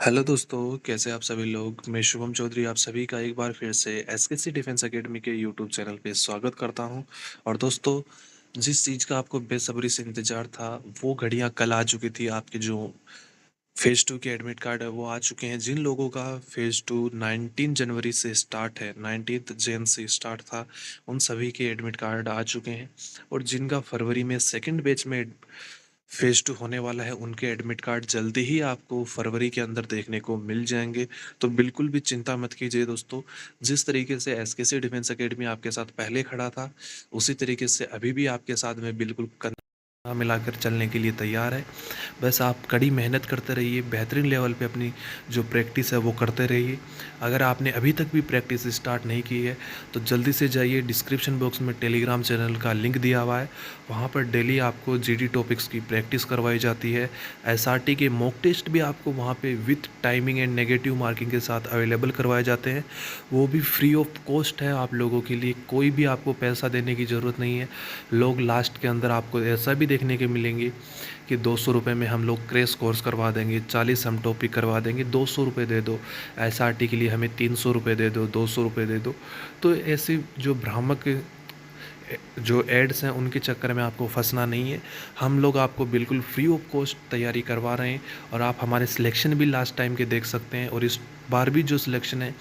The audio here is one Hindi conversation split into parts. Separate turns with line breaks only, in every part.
हेलो दोस्तों, कैसे आप सभी लोग। मैं शुभम चौधरी आप सभी का एक बार फिर से एसकेसी डिफेंस एकेडमी के यूट्यूब चैनल पे स्वागत करता हूं। और दोस्तों, जिस चीज़ का आपको बेसब्री से इंतजार था वो घड़ियां कल आ चुकी थी। आपके जो फेज़ 2 के एडमिट कार्ड है वो आ चुके हैं। जिन लोगों का फेज़ 2 19 जनवरी से स्टार्ट है, 19 जैन से स्टार्ट था, उन सभी के एडमिट कार्ड आ चुके हैं। और जिनका फरवरी में सेकंड बैच में फेज़ 2 होने वाला है, उनके एडमिट कार्ड जल्दी ही आपको फरवरी के अंदर देखने को मिल जाएंगे। तो बिल्कुल भी चिंता मत कीजिए दोस्तों। जिस तरीके से एसकेसी डिफेंस एकेडमी आपके साथ पहले खड़ा था, उसी तरीके से अभी भी आपके साथ में बिल्कुल मिलाकर चलने के लिए तैयार है। बस आप कड़ी मेहनत करते रहिए, बेहतरीन लेवल पे अपनी जो प्रैक्टिस है वो करते रहिए। अगर आपने अभी तक भी प्रैक्टिस स्टार्ट नहीं की है तो जल्दी से जाइए, डिस्क्रिप्शन बॉक्स में टेलीग्राम चैनल का लिंक दिया हुआ है। वहाँ पर डेली आपको जीडी टॉपिक्स की प्रैक्टिस करवाई जाती है। एसआरटी के मॉक टेस्ट भी आपको वहाँ पे with timing and negative marking के साथ अवेलेबल करवाए जाते हैं। वो भी फ्री ऑफ कॉस्ट है आप लोगों के लिए, कोई भी आपको पैसा देने की ज़रूरत नहीं है। लोग लास्ट के अंदर आपको ऐसा भी देखने के मिलेंगे कि 200 रुपये में हम लोग क्रैश कोर्स करवा देंगे, 40 हम टॉपिक करवा देंगे, 200 रुपये दे दो। एसआरटी के लिए हमें 300 रुपये दे दो, 200 रुपये दे दो। तो ऐसी जो भ्रामक जो एड्स हैं उनके चक्कर में आपको फंसना नहीं है। हम लोग आपको बिल्कुल फ्री ऑफ कॉस्ट तैयारी करवा रहे हैं। और आप हमारे सिलेक्शन भी लास्ट टाइम के देख सकते हैं। और इस बार भी जो सिलेक्शन है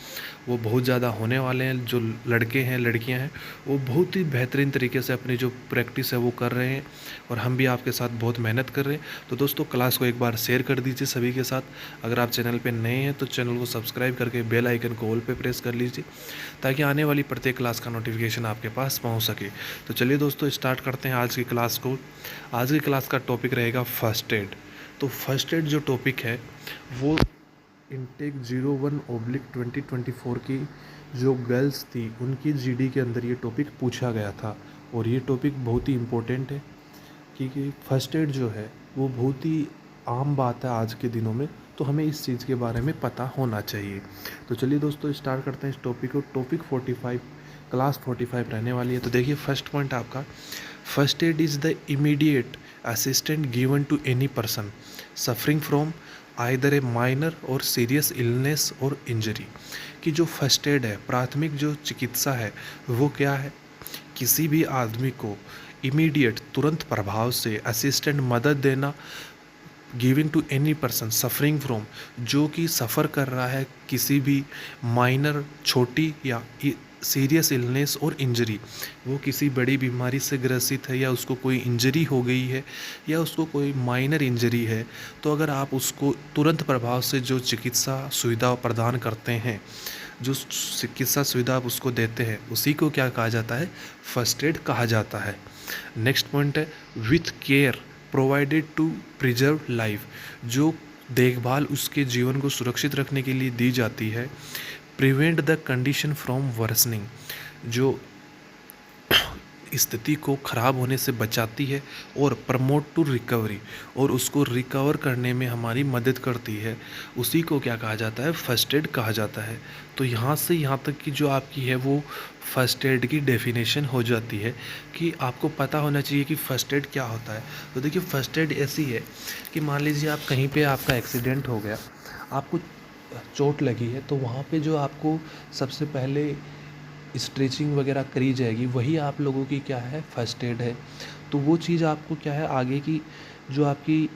वो बहुत ज़्यादा होने वाले हैं। जो लड़के हैं लड़कियां हैं वो बहुत ही बेहतरीन तरीके से अपनी जो प्रैक्टिस है वो कर रहे हैं। और हम भी आपके साथ बहुत मेहनत कर रहे हैं। तो दोस्तों, क्लास को एक बार शेयर कर दीजिए सभी के साथ। अगर आप चैनल पे नए हैं तो चैनल को सब्सक्राइब करके बेल आइकन को ऑल पे प्रेस कर लीजिए, ताकि आने वाली प्रत्येक क्लास का नोटिफिकेशन आपके पास पहुंच सके। तो चलिए दोस्तों, स्टार्ट करते हैं आज की क्लास को। आज की क्लास का टॉपिक रहेगा फर्स्ट एड। तो फर्स्ट एड जो टॉपिक है वो इनटेक 01/2024 की जो गर्ल्स थी उनकी जीडी के अंदर ये टॉपिक पूछा गया था। और ये टॉपिक बहुत ही इम्पोर्टेंट है, क्योंकि फर्स्ट एड जो है वो बहुत ही आम बात है आज के दिनों में। तो हमें इस चीज़ के बारे में पता होना चाहिए। तो चलिए दोस्तों, स्टार्ट करते हैं इस टॉपिक को। टॉपिक 45, क्लास 45 रहने वाली है। तो देखिए, फर्स्ट पॉइंट आपका, first aid is the immediate assistant given to any person suffering from either a minor or serious illness or injury. कि जो फर्स्ट एड है, प्राथमिक जो चिकित्सा है, वो क्या है? किसी भी आदमी को इमीडिएट तुरंत प्रभाव से असिस्टेंट मदद देना, giving to any person suffering from, जो कि सफ़र कर रहा है किसी भी माइनर छोटी या सीरियस इलनेस और इंजरी। वो किसी बड़ी बीमारी से ग्रसित है या उसको कोई इंजरी हो गई है या उसको कोई माइनर इंजरी है, तो अगर आप उसको तुरंत प्रभाव से जो चिकित्सा सुविधा प्रदान करते हैं, जो चिकित्सा सुविधा आप उसको देते हैं, उसी को क्या कहा जाता है? फर्स्ट एड कहा जाता है। नेक्स्ट पॉइंट है with care provided to preserve life. जो देखभाल उसके जीवन को सुरक्षित रखने के लिए दी जाती है। Prevent the condition from worsening, जो स्थिति को ख़राब होने से बचाती है। और प्रमोट टू रिकवरी, और उसको रिकवर करने में हमारी मदद करती है। उसी को क्या कहा जाता है? फर्स्ट एड कहा जाता है। तो यहाँ से यहाँ तक की जो आपकी है वो फर्स्ट एड की डेफिनेशन हो जाती है कि आपको पता होना चाहिए कि फ़र्स्ट एड क्या होता है। तो देखिए, फ़र्स्ट एड ऐसी है कि मान लीजिए आप कहीं पे आपका एक्सीडेंट हो गया, आपको चोट लगी है, तो वहाँ पे जो आपको सबसे पहले स्ट्रेचिंग वगैरह करी जाएगी, वही आप लोगों की क्या है? फर्स्ट एड है। तो वो चीज़ आपको क्या है, आगे की जो आपकी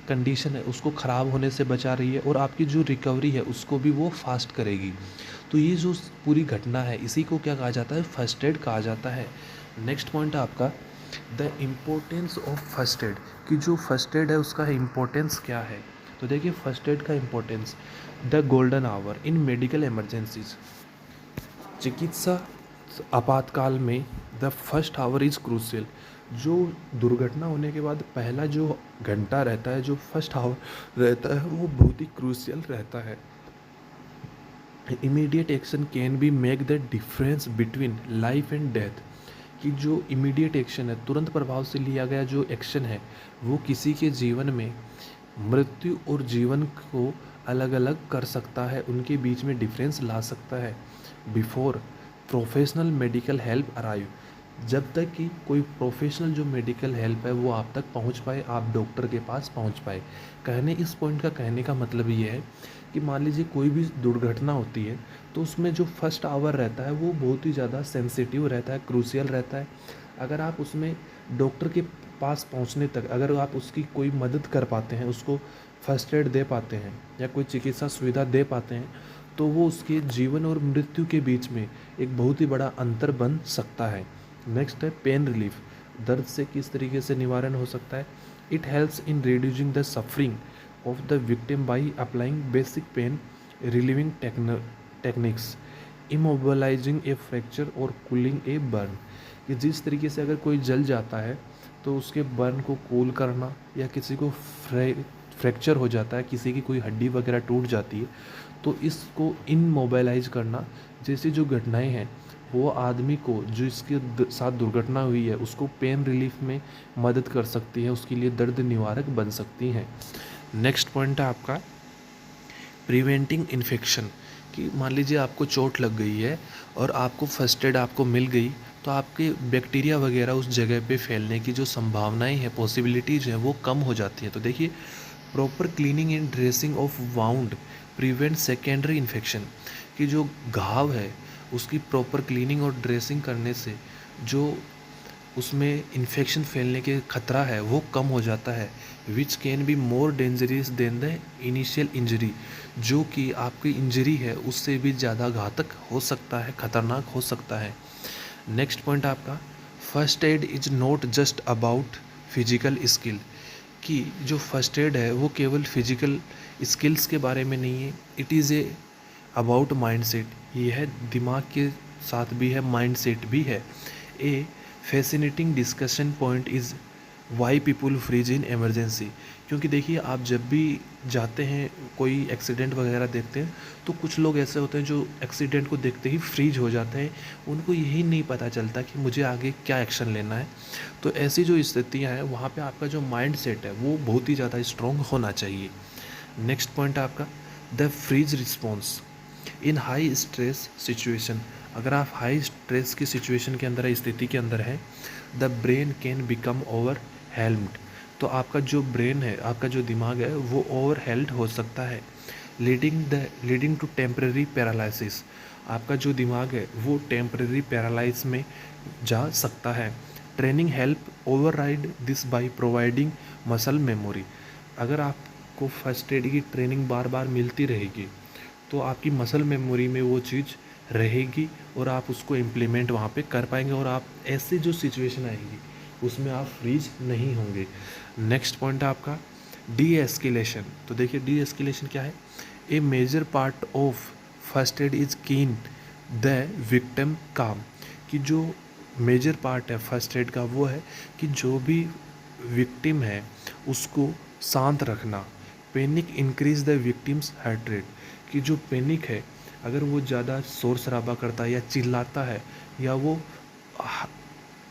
कंडीशन है उसको ख़राब होने से बचा रही है, और आपकी जो रिकवरी है उसको भी वो फास्ट करेगी। तो ये जो पूरी घटना है इसी को क्या कहा जाता है? फर्स्ट एड कहा जाता है। नेक्स्ट पॉइंट है आपका the importance of first add, कि जो फर्स्ट एड है उसका इम्पोर्टेंस क्या है। तो देखिए, फर्स्ट एड का importance, the golden hour in medical emergencies, चिकित्सा आपातकाल में the first hour is crucial. जो दुर्घटना होने के बाद पहला जो घंटा रहता है, जो फर्स्ट आवर रहता है, वो बहुत ही क्रूशियल रहता है। Immediate action can be make the difference between life and death. कि जो इमीडिएट एक्शन है, तुरंत प्रभाव से लिया गया जो एक्शन है, वो किसी के जीवन में मृत्यु और जीवन को अलग अलग कर सकता है, उनके बीच में डिफरेंस ला सकता है। Before professional medical help arrive, जब तक कि कोई प्रोफेशनल जो मेडिकल हेल्प है वो आप तक पहुंच पाए, आप डॉक्टर के पास पहुंच पाए। इस पॉइंट का कहने का मतलब ये है कि मान लीजिए कोई भी दुर्घटना होती है तो उसमें जो फर्स्ट आवर रहता है वो बहुत ही ज़्यादा सेंसिटिव रहता है, क्रूशियल रहता है। अगर आप उसमें डॉक्टर के पास पहुंचने तक अगर आप उसकी कोई मदद कर पाते हैं, उसको फर्स्ट एड दे पाते हैं या कोई चिकित्सा सुविधा दे पाते हैं, तो वो उसके जीवन और मृत्यु के बीच में एक बहुत ही बड़ा अंतर बन सकता है। नेक्स्ट है पेन रिलीफ। दर्द से किस तरीके से निवारण हो सकता है? It helps in reducing the suffering of the victim by applying basic pain relieving techniques, इमोबलाइजिंग A fracture और कूलिंग ए बर्न। कि जिस तरीके से अगर कोई जल जाता है तो उसके बर्न को कूल करना, या किसी को फ्रैक्चर हो जाता है, किसी की कोई हड्डी वगैरह टूट जाती है, तो इसको इनमोबालाइज करना जैसी जो घटनाएं हैं वो आदमी को जो इसके साथ दुर्घटना हुई है उसको पेन रिलीफ में मदद कर सकती है, उसके लिए दर्द निवारक बन सकती हैं। नेक्स्ट पॉइंट है आपका प्रिवेंटिंग इन्फेक्शन। कि मान लीजिए आपको चोट लग गई है और आपको फर्स्ट एड आपको मिल गई, तो आपके बैक्टीरिया वगैरह उस जगह पे फैलने की जो संभावनाएं हैं, पॉसिबिलिटीज़ हैं, वो कम हो जाती हैं। तो देखिए proper cleaning and dressing of wound prevent secondary infection. कि जो घाव है उसकी प्रॉपर क्लीनिंग और ड्रेसिंग करने से जो उसमें इन्फेक्शन फैलने के खतरा है वो कम हो जाता है, which can be more dangerous than the initial injury. जो कि आपकी इंजरी है उससे भी ज़्यादा घातक हो सकता है, खतरनाक हो सकता है। नेक्स्ट पॉइंट आपका first aid is not just about physical skill. कि जो फर्स्ट एड है वो केवल फिजिकल स्किल्स के बारे में नहीं है, it is a about mindset. ये है दिमाग के साथ भी है, माइंडसेट भी है। A fascinating discussion point is why people freeze in emergency. क्योंकि देखिए आप जब भी जाते हैं कोई एक्सीडेंट वगैरह देखते हैं तो कुछ लोग ऐसे होते हैं जो एक्सीडेंट को देखते ही फ्रीज हो जाते हैं, उनको यही नहीं पता चलता कि मुझे आगे क्या एक्शन लेना है। तो ऐसी जो स्थितियाँ हैं वहाँ पे आपका जो माइंड सेट है वो बहुत ही ज़्यादा स्ट्रॉन्ग होना चाहिए। नेक्स्ट पॉइंट आपका the freeze response in high stress situation. अगर आप हाई स्ट्रेस की सिचुएशन के अंदर है, स्थिति के अंदर है, the brain can become overwhelmed. तो आपका जो ब्रेन है, आपका जो दिमाग है वो ओवर हेल्ड हो सकता है, लीडिंग टू टेम्परेरी पैरालिसिस। आपका जो दिमाग है वो टेम्परेरी पैरालाइज में जा सकता है। Training help override this by providing muscle memory. अगर आपको फर्स्ट एड की ट्रेनिंग बार बार मिलती रहेगी तो आपकी मसल मेमोरी में वो चीज़ रहेगी और आप उसको इम्प्लीमेंट वहाँ पे कर पाएंगे, और आप ऐसी जो सिचुएशन आएगी उसमें आप फ्रीज नहीं होंगे। नेक्स्ट पॉइंट है आपका डी एस्केलेशन। तो देखिए डी एस्केलेशन क्या है? A major part of first aid is keep the victim calm. कि जो मेजर पार्ट है फर्स्ट एड का वो है कि जो भी विक्टिम है उसको शांत रखना। Panic increase the victims heart rate. कि जो पैनिक है अगर वो ज़्यादा शोर शराबा करता है या चिल्लाता है या वो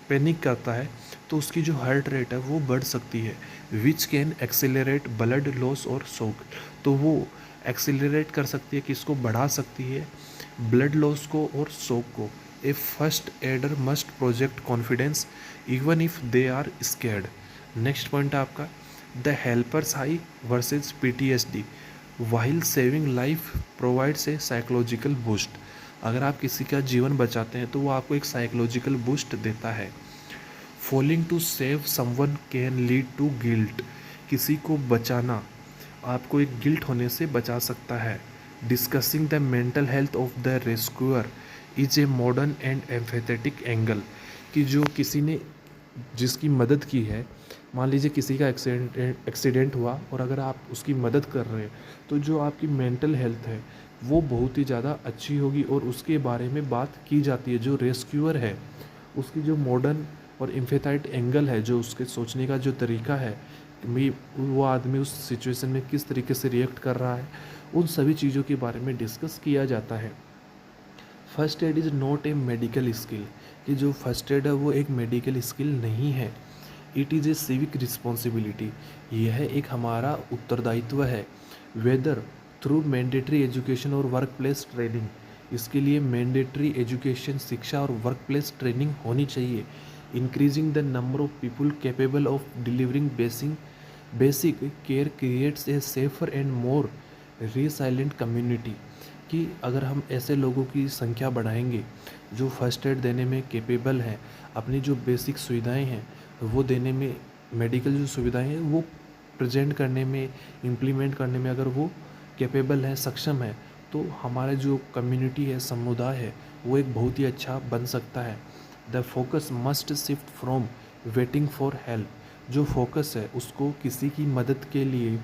पैनिक करता है तो उसकी जो हार्ट रेट है वो बढ़ सकती है, which can accelerate blood loss और शोक। तो वो एक्सेलरेट कर सकती है, किसको बढ़ा सकती है? ब्लड लॉस को और शोक को। A first aider must project confidence even if they are scared. Next point है आपका the helpers high versus PTSD while saving life provides a psychological boost. अगर आप किसी का जीवन बचाते हैं तो वो आपको एक साइकोलॉजिकल बूस्ट देता है। Falling to save someone can lead to guilt. किसी को बचाना आपको एक गिल्ट होने से बचा सकता है। Discussing the mental health of the rescuer is a modern and empathetic angle. कि जो किसी ने जिसकी मदद की है, मान लीजिए किसी का एक्सीडेंट हुआ और अगर आप उसकी मदद कर रहे हैं तो जो आपकी मेंटल हेल्थ है वो बहुत ही ज़्यादा अच्छी होगी और उसके बारे में बात की जाती है। जो रेस्क्यूअर है उसकी जो मॉडर्न और इम्फेथाइट एंगल है, जो उसके सोचने का जो तरीका है कि वो आदमी उस सिचुएशन में किस तरीके से रिएक्ट कर रहा है, उन सभी चीज़ों के बारे में डिस्कस किया जाता है। First aid is not a medical skill. कि जो फर्स्ट एड है वो एक मेडिकल स्किल नहीं है, it is a civic responsibility. यह एक हमारा उत्तरदायित्व है। वेदर थ्रू मैंडेटरी एजुकेशन और वर्क प्लेस ट्रेनिंग। इसके लिए मैंडेटरी एजुकेशन, शिक्षा और वर्क प्लेस ट्रेनिंग होनी चाहिए। Increasing the number of people capable of delivering basic care creates a safer and more resilient community. कि अगर हम ऐसे लोगों की संख्या बढ़ाएंगे जो फर्स्ट एड देने में कैपेबल हैं, अपनी जो बेसिक सुविधाएं हैं वो देने में, मेडिकल जो सुविधाएं हैं वो प्रेजेंट करने में, इम्प्लीमेंट करने में अगर वो कैपेबल है, सक्षम है, तो हमारे जो कम्युनिटी है, समुदाय है, वो एक बहुत ही अच्छा बन सकता है। The focus must shift from waiting for help. जो फोकस है उसको किसी की मदद के लिए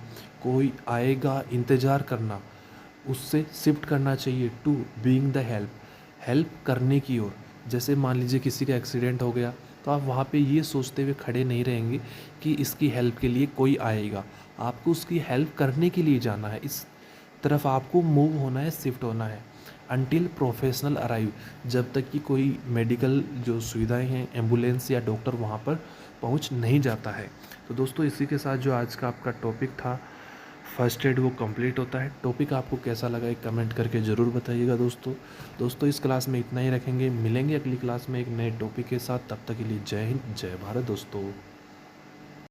कोई आएगा इंतज़ार करना, उससे शिफ्ट करना चाहिए to being the help, help करने की ओर। जैसे मान लीजिए किसी का एक्सीडेंट हो गया, तो आप वहाँ पे ये सोचते हुए खड़े नहीं रहेंगे कि इसकी हेल्प के लिए कोई आएगा। आपको उसकी हेल्प करने के लिए जाना है, इस तरफ आपको मूव होना है, शिफ्ट होना है। अनटिल प्रोफेशनल अराइव, जब तक कि कोई मेडिकल जो सुविधाएं हैं, एम्बुलेंस या डॉक्टर वहाँ पर पहुँच नहीं जाता है। तो दोस्तों इसी के साथ जो आज का आपका टॉपिक था फर्स्ट एड वो कंप्लीट होता है। टॉपिक आपको कैसा लगा एक कमेंट करके ज़रूर बताइएगा दोस्तों इस क्लास में इतना ही रखेंगे, मिलेंगे अगली क्लास में एक नए टॉपिक के साथ। तब तक के लिए जय हिंद, जय भारत दोस्तों।